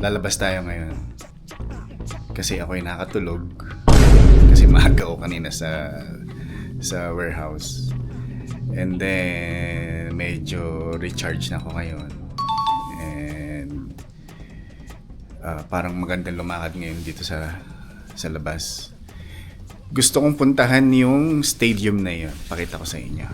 lalabas tayo ngayon. Kasi ako'y nakatulog. Kasi maaga ako kanina sa warehouse. And then, medyo recharge na ako ngayon. And parang magandang lumakad ngayon dito sa labas. Gusto kong puntahan yung stadium na yun. Pakita ko sa inyo.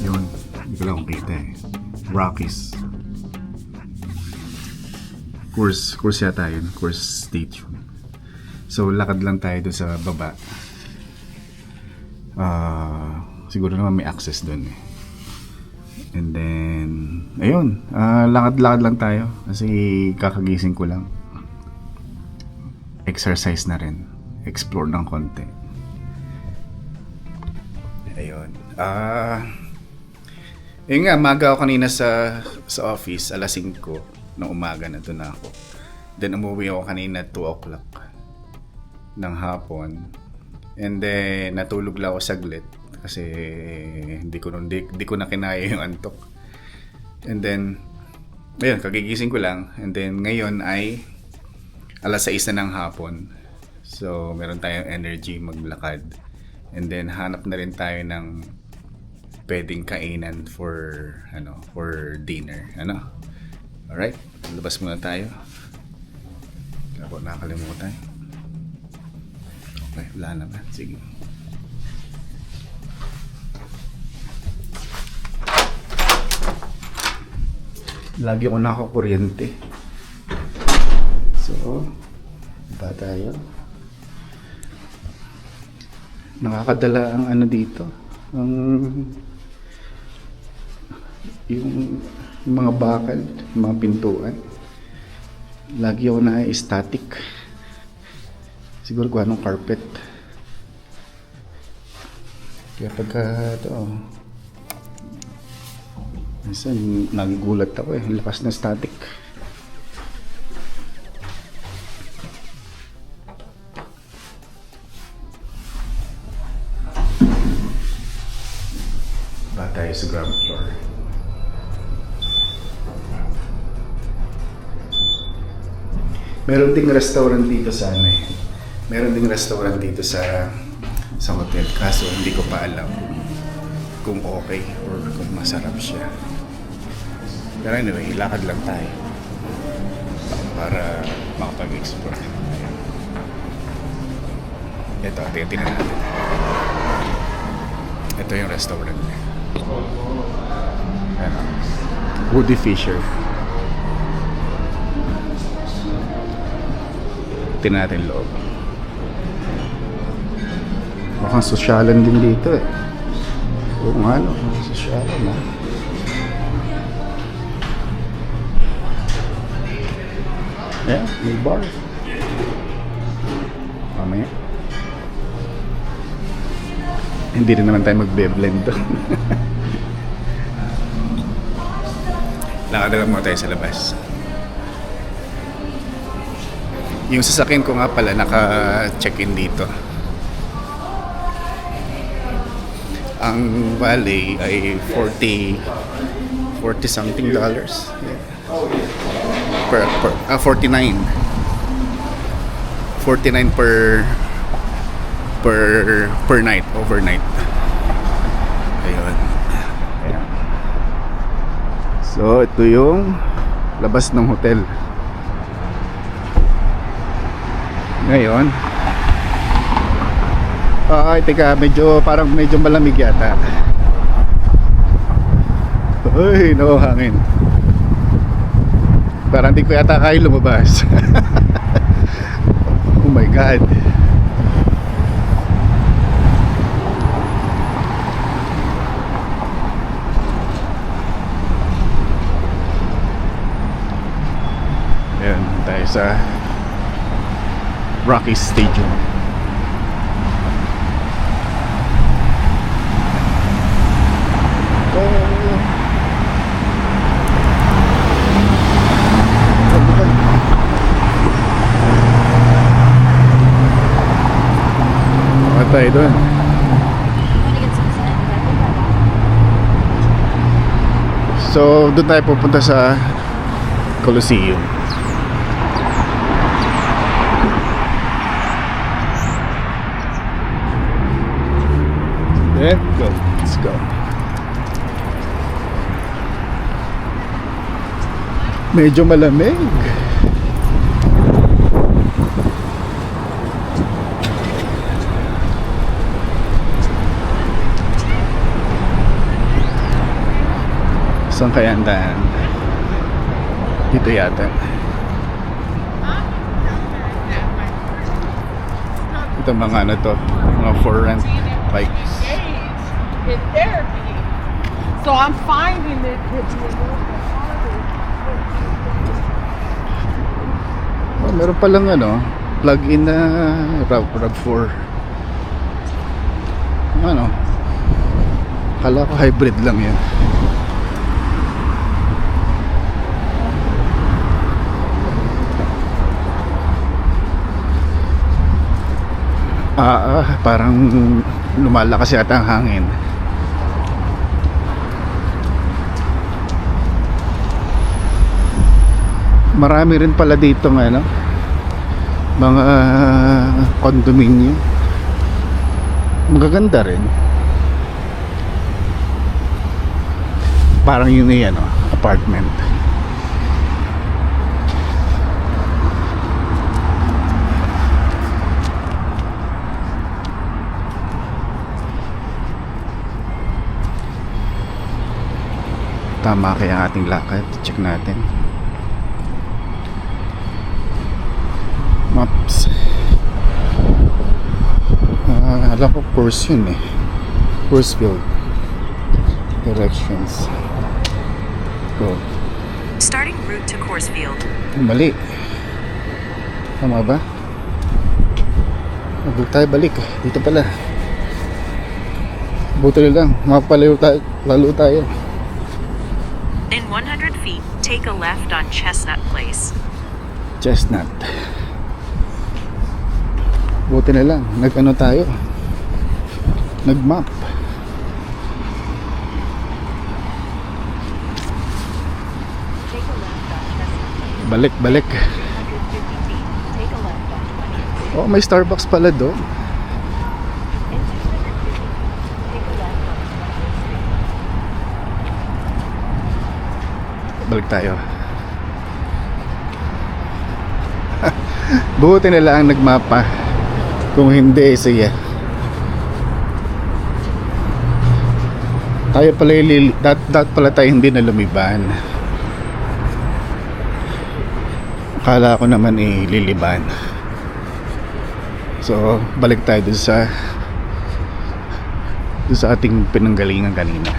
Yun, hindi ko lang kita eh. Rockies. Course yata yun. Course stadium. So, lakad lang tayo doon sa baba. Siguro naman may access doon eh. And then, ayun. Lakad-lakad lang tayo. Kasi kakagising ko lang. Exercise na rin. Explore ng konti. Ayun. Yun nga, maga ako kanina sa office. Alas 5 ng umaga na doon ako. Then umuwi ako kanina 2 o'clock ng hapon. And then natulog lang ako saglit kasi hindi ko na kinaya yung antok. And then ayun, kagigising ko lang. And then ngayon ay alas 6 na ng hapon. So meron tayong energy maglakad. And then hanap na rin tayo ng pwedeng kainan for dinner. Alright, labas muna tayo. Ako nakakalimutan. Okay, wala naman. Sige. Lagi ako nakakuryente. So, ba tayo? Nakakadala ang ano dito. Yung mga bakal, mga pintuan. Lagi ako na static. Siguro kung anong carpet. Kaya pagka ito, minsan nagugulat ako eh. Lakas na static. Ba tayo sa ground floor. Meron ding restaurant dito sa hotel. Kaso hindi ko pa alam kung okay or kung masarap siya. Pero anyway, lakad lang tayo para makapag-explore. Ayan. Ito, tingnan natin. Ito yung restaurant niya. Woody Fisher. Tingnan natin loob. Mukhang sosyalan din dito eh. Oo nga no, sosyalan ha. Yeah, may bar. Mamaya. Hindi rin naman tayo magbe-blend doon. Lakad lang muna tayo sa labas. Yung sasakyan ko nga pala naka-check-in dito. Ang valet ay $40 something dollars. Yeah. 49 per night, overnight. Ayun. Ayan. So ito yung labas ng hotel. Ngayon, teka, parang medyo malamig yata. Uy, hangin. Parang di ko yata kaya lumabas. Oh my God. Ayan, tayo sa Rockies Stadium. tayo doon. So, doon tayo pupunta sa Colosseum. Let's go. Let's go. Medyo malamig. Saan kaya ang daan? Dito yata. Ito mga ano to, mga for rent bikes. In therapy. So I'm finding it to be a little bit harder. Oh, meron palang ano, plug-in na RAV4. Ano? Kala ko hybrid lang yan. Parang lumalakas yata ang hangin. Marami rin pala dito ng ano, mga condominium. Magaganda rin. Parang yun ay ano, apartment. Tama kaya ang ating lakad. Check natin. Maps. Alam ko course yun eh. Course field. Directions. Go. Starting route to Coursefield. Mali. Tama ba? Huwag tayo balik. Dito pala. Buti lang. Mapalayo tayo. Lalo tayo. In 100 feet, take a left on Chestnut Place. Chestnut. Buti na lang. Nag-ano tayo. Nag-map. Take a left on Chestnut Place. Balik, balik. 150 feet, take a left on 20th. Oh, may Starbucks pala doon. In 200 feet, take a left on 20th Street. Balik tayo. Buti na lang nagmapa. Kung hindi, sige. Tayo pala dat pala tayo hindi na lumiban. Akala ko naman liliban. So, balik tayo dun sa ating pinanggalingan kanina.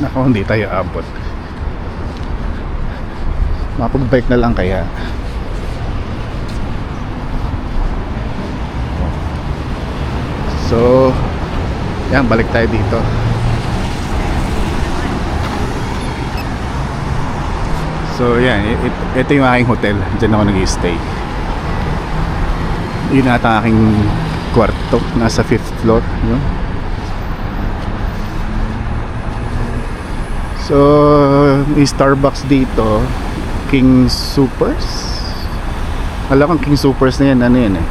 Nako, hindi tayo abot. Mapag-bike na lang kaya. So, yan, balik tayo dito. So, yan, ito yung aking hotel. Diyan ako nag-i-stay. Yun ata aking kwarto. Nasa 5th floor. Yun. So, may Starbucks dito. King Supers. Alam kong King Supers na yan. Ano yan eh?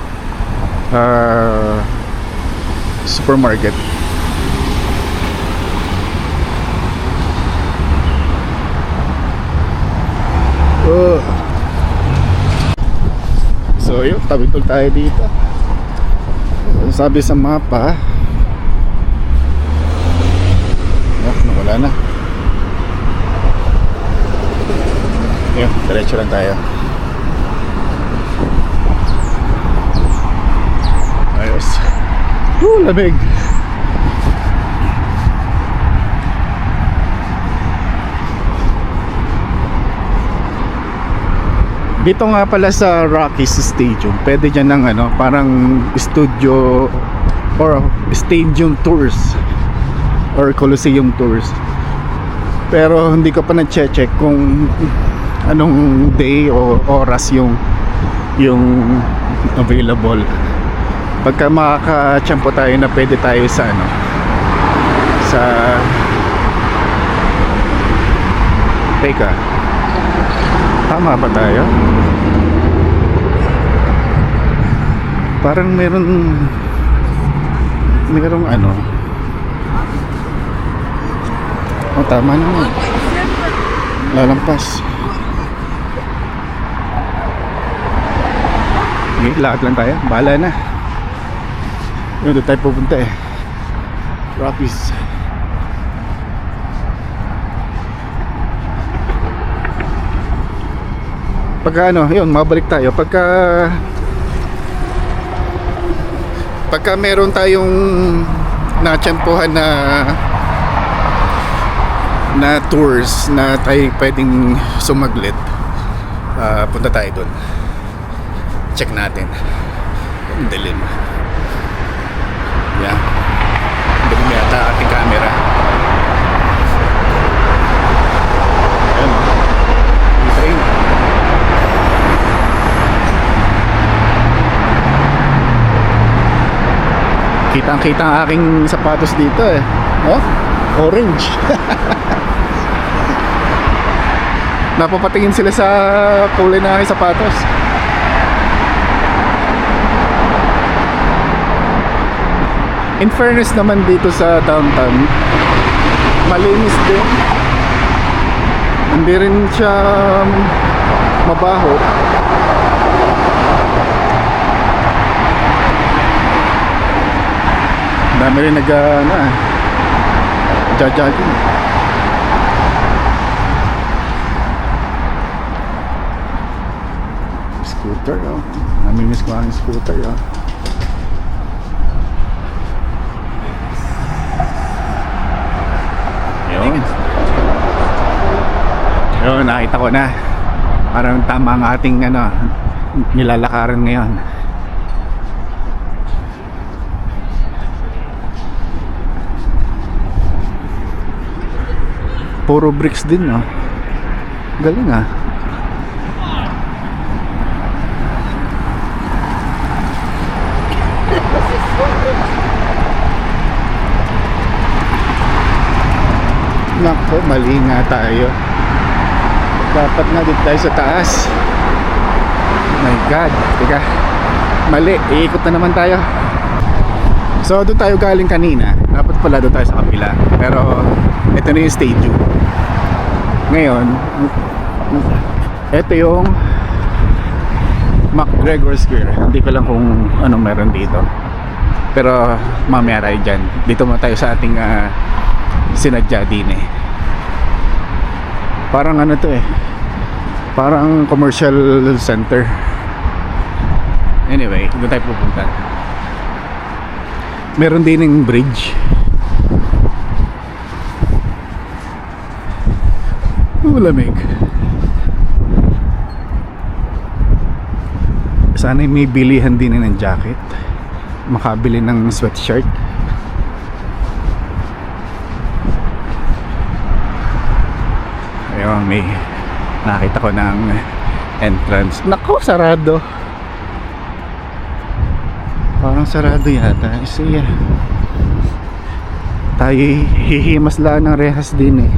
Supermarket. So yun, tabitol tayo dito. Sabi sa mapa, nawala na. Yun, diretso lang tayo. Ayos. Lamig. Dito nga pala sa Rockies Stadium, pwede dyan ng ano, parang studio or stadium tours or Colosseum tours. Pero hindi ko pa na-check kung anong day o oras yung available. Pagka makakatiyempo tayo na pwede tayo sa ano, sa teka, tama ba tayo? Parang merong ano. Oh, tama naman. Lalampas. Okay, lakad lang tayo. Bahala na. Yun, doon tayo pupunta eh. Rockies. Pagka ano, yun, mabalik tayo. Pagka meron tayong natsyempohan na tours na tayo pwedeng sumaglit, punta tayo doon. Check natin. Ang dilim. Yeah. Dilim yata ating camera. Ayan o. Kita yun. Kitang-kita ang aking sapatos dito eh. Oh, orange. Napapatingin sila sa kulay na aking sapatos. In fairness naman dito sa downtown, malinis din. Hindi rin siya mabaho. Dami rin jogging. Scooter, oh. Namimiss ko ang scooter, oh. Yun, nakita ko na. Parang tama ang ating nilalakaran ngayon. Puro bricks din, no? Galing, ah. Nako, mali nga tayo. Dapat na dito tayo sa taas. Oh my God. Teka, mali, iikot na naman tayo. So doon tayo galing kanina. Dapat pala doon tayo sa kapila. Pero ito na yung stage 2. Ngayon, ito yung McGregor Square. Hindi ko lang kung anong meron dito, pero mamaya tayo dyan. Dito mo tayo sa ating sinadya din eh. Parang ano to eh, parang commercial center. Anyway, doon tayo pupunta. Meron din ng bridge. Malamig. Sana may bilihan din ng jacket, makabili ng sweatshirt. Ayun, may nakita ko ng entrance. Nako, sarado. Parang sarado yata. Kasi tayo hihimas lang ng rehas din eh.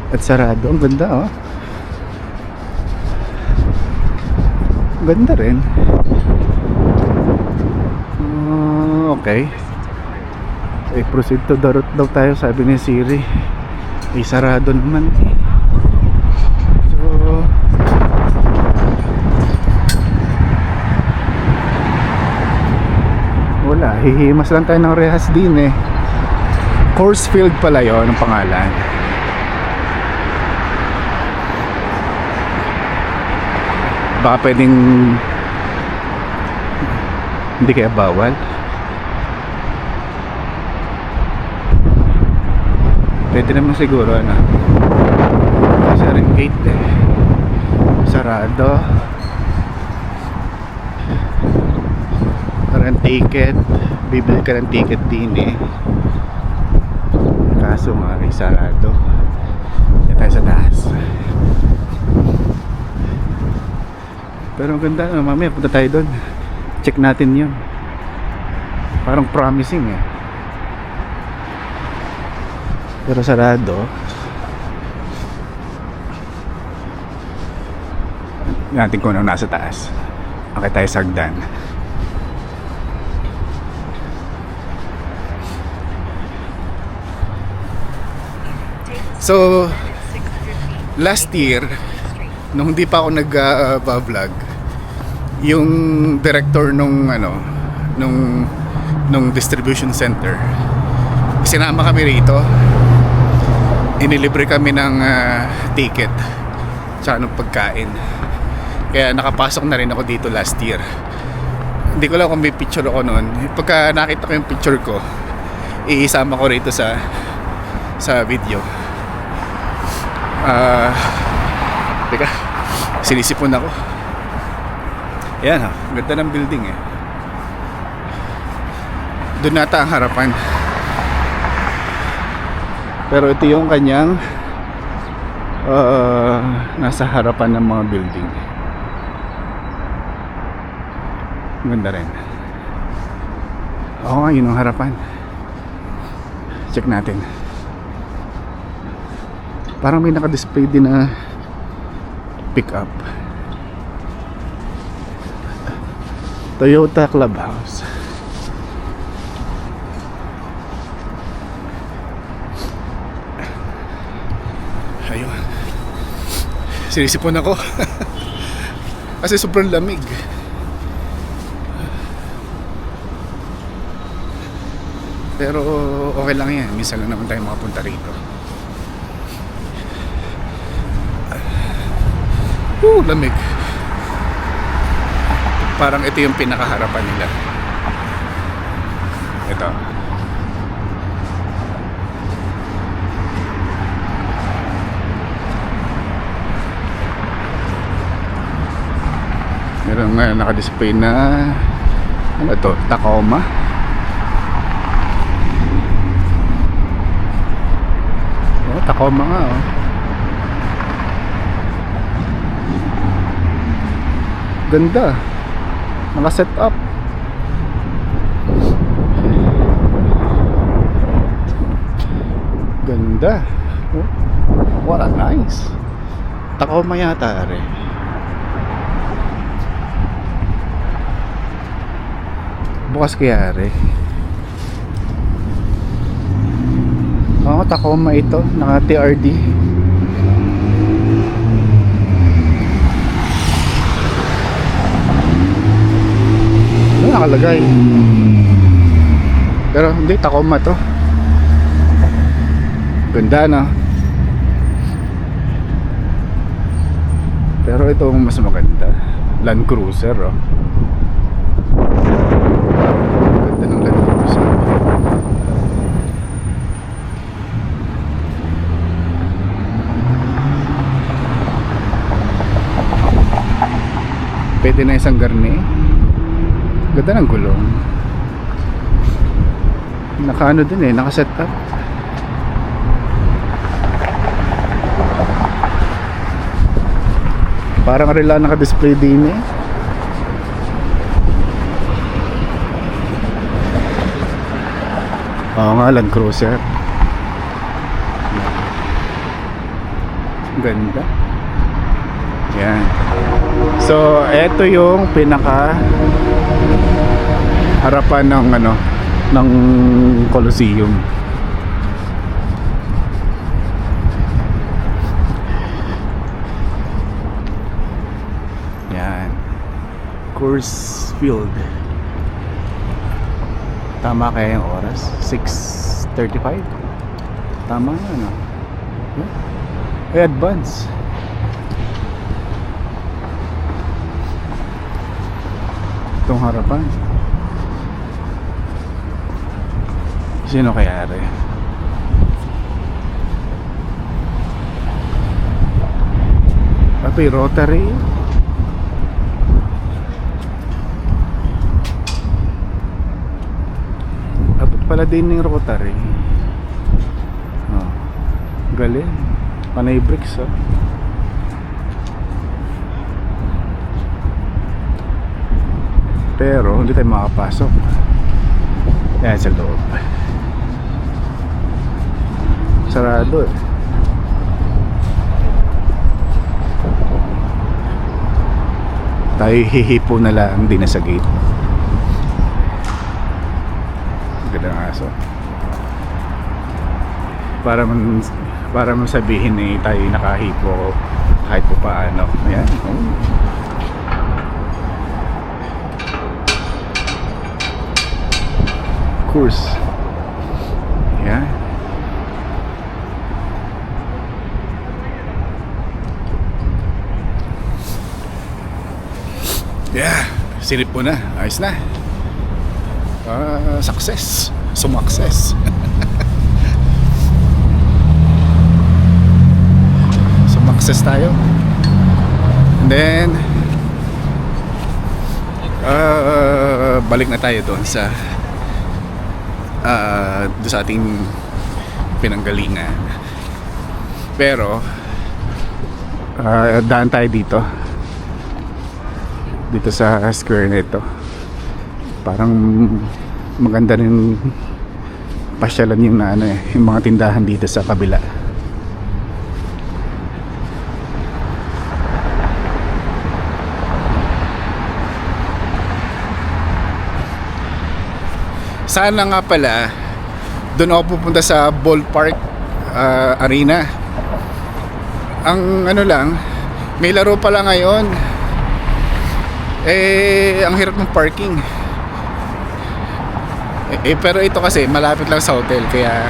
At sarado. Ang ganda, oh. Ganda rin. Okay. Proceed to the route daw tayo, sabi ni Siri. Sarado naman eh. Wala, hihimas lang tayo ng rehas din eh. Course Field pala yun ang pangalan. Baka pwedeng hindi kaya bawal. Pwede naman siguro ano. Kasi rin gate eh. Sarado. Parang ticket. Bibili ka ng ticket din eh. Kaso nga ay sarado. Yan tayo sa taas. Pero ang ganda, mamaya punta tayo doon. Check natin yun. Parang promising eh. Pero sarado. Natin kung ano nasa taas. Okay tayo sa hagdan. So, last year, nung hindi pa ako nag-vlog, yung director nung distribution center, sinama kami rito. Inilibre kami ng ticket tsaka ng pagkain. Kaya nakapasok na rin ako dito last year. Hindi ko lang kung may picture ako noon. Pagka nakita ko yung picture ko, iisama ko rito sa video. Teka, sinisipon ako. Ayan ha, ganda ng building eh. Doon nata ang harapan. Pero ito yung kanyang nasa harapan ng mga building. Ganda rin. Oo nga, yun ang harapan. Check natin. Parang may naka-display din na pick up. Toyota Clubhouse. Ayun. Sinisipon ako. Kasi sobrang lamig. Pero okay lang yan. Minsan lang naman tayo makapunta rito. Lamig. Parang ito yung pinakaharapan nila. Ito. Meron nga naka-display na ano to? Tacoma. Oh, Tacoma nga oh. Ganda. Naka-set up. Ganda. Oh, what a nice. Tacoma yata rin. Bukas kaya rin. Oo, Tacoma ito. Naka-TRD. Nakalagay. Pero hindi, Tacoma to. Ganda na. Pero ito ang mas maganda. Land Cruiser oh. Ganda ng Land Cruiser. Pwede na isang garne. Ganda ng gulong. Naka ano din eh, naka set up. Parang rela naka-display din eh. Oo nga, Land Cruiser. Ganda. Yan. So, eto yung pinaka harapan ng ano, ng Colosseum. Yan. Coors Field. Tama kaya yung oras? 6:35? Tama nga no? Ay, advance. Itong harapan. Sino kaya rin? Pati Rotary. Abot pala din ng Rotary. Galing. Panay bricks, oh. Pero hindi tayo makapasok. Yan sa loob. Sarado eh. Tayo hihipo na lang, hindi na sa gate. Gandang aso. Para man sabihin eh, tayo nakahipo kahit po paano. Ayan. Oh. Course. Ayan. Yeah, silip mo na. Ayos na. Success. Sumakses. Sumakses tayo. And then balik na tayo doon sa doon sa ating pinanggalingan. Pero daan tayo dito sa square nito. Parang maganda rin pasyalan yung yung mga tindahan dito sa kabila. Sana nga pala doon ako pupunta sa ballpark arena. Ang lang, may laro pala ngayon. Ang hirap ng parking. Pero ito kasi malapit lang sa hotel, kaya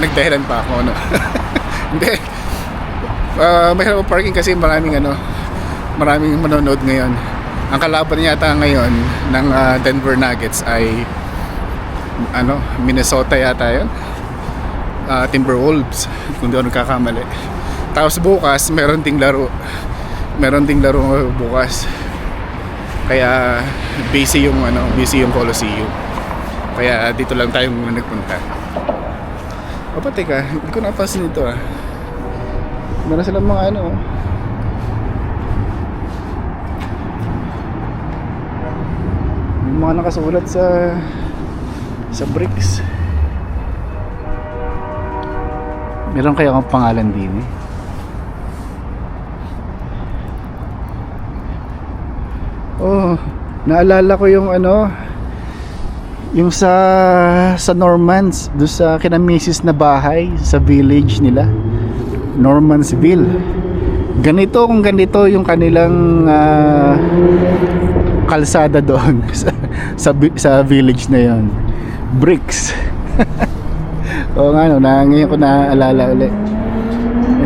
nagdahilan pa ako, no. Hindi. Mahirap ang parking kasi maraming manonood ngayon. Ang kalaban yata ngayon ng Denver Nuggets ay Minnesota yata yun. Timberwolves, kung di ako nagkakamali. Tapos bukas meron ding laro bukas. Kaya busy yung Coliseum. Kaya dito lang tayo muna nagpunta. Opa, teka, hindi ko napansin ito ah. Meron silang mga may mga nakasulat sa bricks. Meron kaya akong pangalan din eh. Oh, naalala ko yung yung sa Normans, doon sa kina Mrs. na bahay sa village nila, Normansville. Ganito yung kanilang kalsada doon sa village na yon. Bricks. Oo nga ngayon ko naaalala ulit.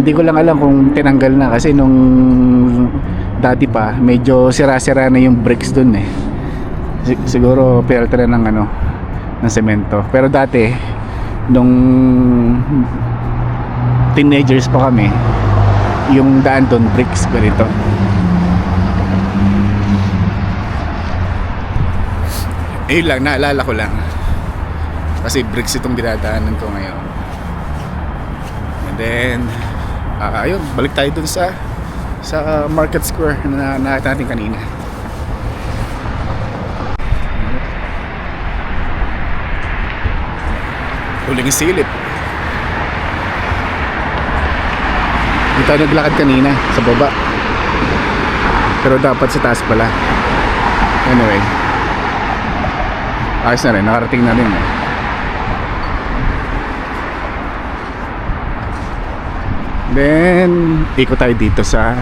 Hindi ko lang alam kung tinanggal na kasi nung dati pa medyo sira-sira na yung bricks dun eh. Siguro peralta na ng semento. Pero dati nung teenagers pa kami, yung daan dun bricks ganito. Lang, naalala ko lang kasi bricks itong dinadaanan ko ngayon. And then ayun, balik tayo dun sa Market Square na nakita natin kanina. Huling silip. Dito naglakad kanina sa baba, pero dapat sa taas pala. Anyway, ayos na rin, nakarating na rin eh. Then ikot tayo dito sa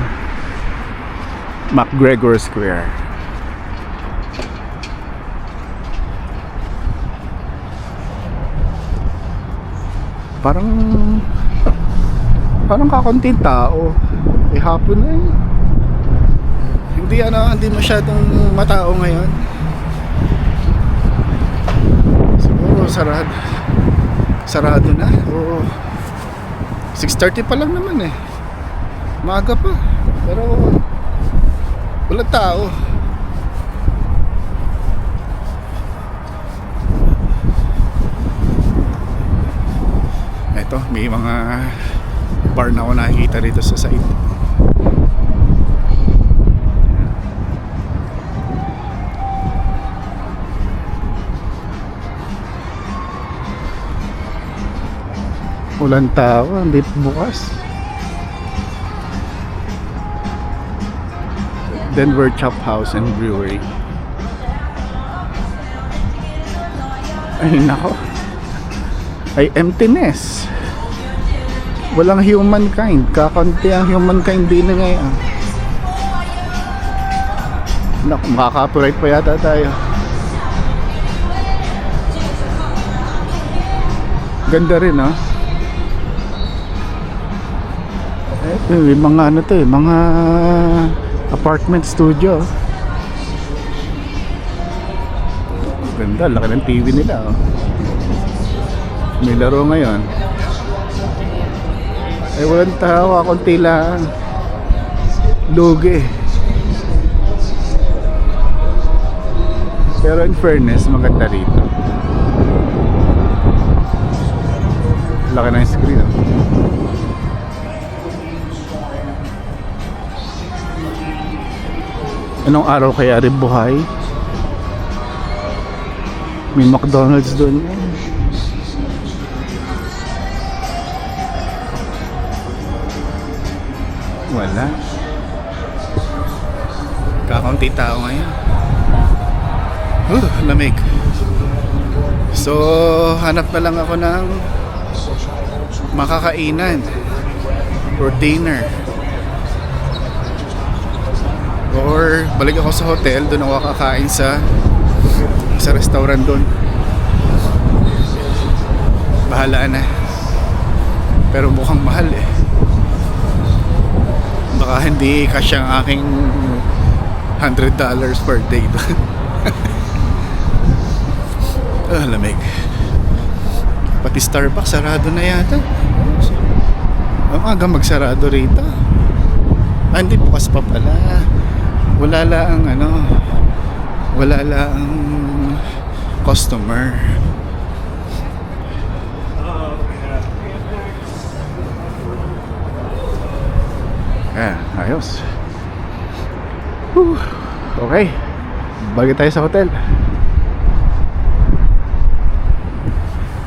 McGregor Square. Parang kakunting tao. Hapon na eh. Hindi masyadong matao ngayon. Siguro sarado na. Oo. 6:30 pa lang naman eh. Maaga pa. Pero walang tao. Ito, may mga bar na ako nakikita rito sa side. Walang tao, hindi bukas. Denver Chop House and Brewery. Ay nako. Ay emptiness. Walang humankind. Kakunti ang humankind din na ngayon. Naku, makaka-copyright pa yata tayo. Ganda rin, no? May mga ano to eh, mga apartment studio. Ganda, laki ng TV nila, oh. May laro ngayon. Ay walang tao, konti lang. Lugi. Pero in fairness, maganda rito. Laki ng screen, oh. Anong araw kaya rin buhay? May McDonald's doon. Wala. Kakaunti tao ngayon. Lamig. So, hanap na lang ako ng makakainan for dinner. Or balik ako sa hotel, doon ako kakain sa restaurant doon. Bahala na. Pero mukhang mahal eh. Baka hindi kasi ang aking $100 per day doon. Lamig. Pati Starbucks sarado na yata. Ang aga magsarado rito. Hindi, bukas pa pala. Wala lang customer. Ayos. Okay, balik tayo sa hotel.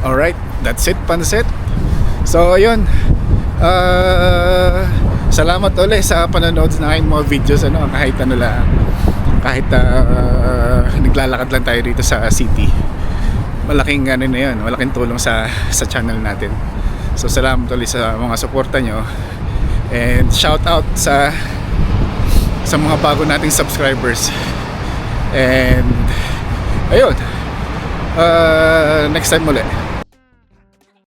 Alright, that's it, Pansit. So ayun, salamat ulit sa panonood ng aking mga videos, kahit ano lang, kahit naglalakad lang tayo dito sa city. Malaking ano na yun, malaking tulong sa channel natin. So salamat ulit sa mga suporta nyo, and shout out sa mga bago nating subscribers. And ayun, next time ulit.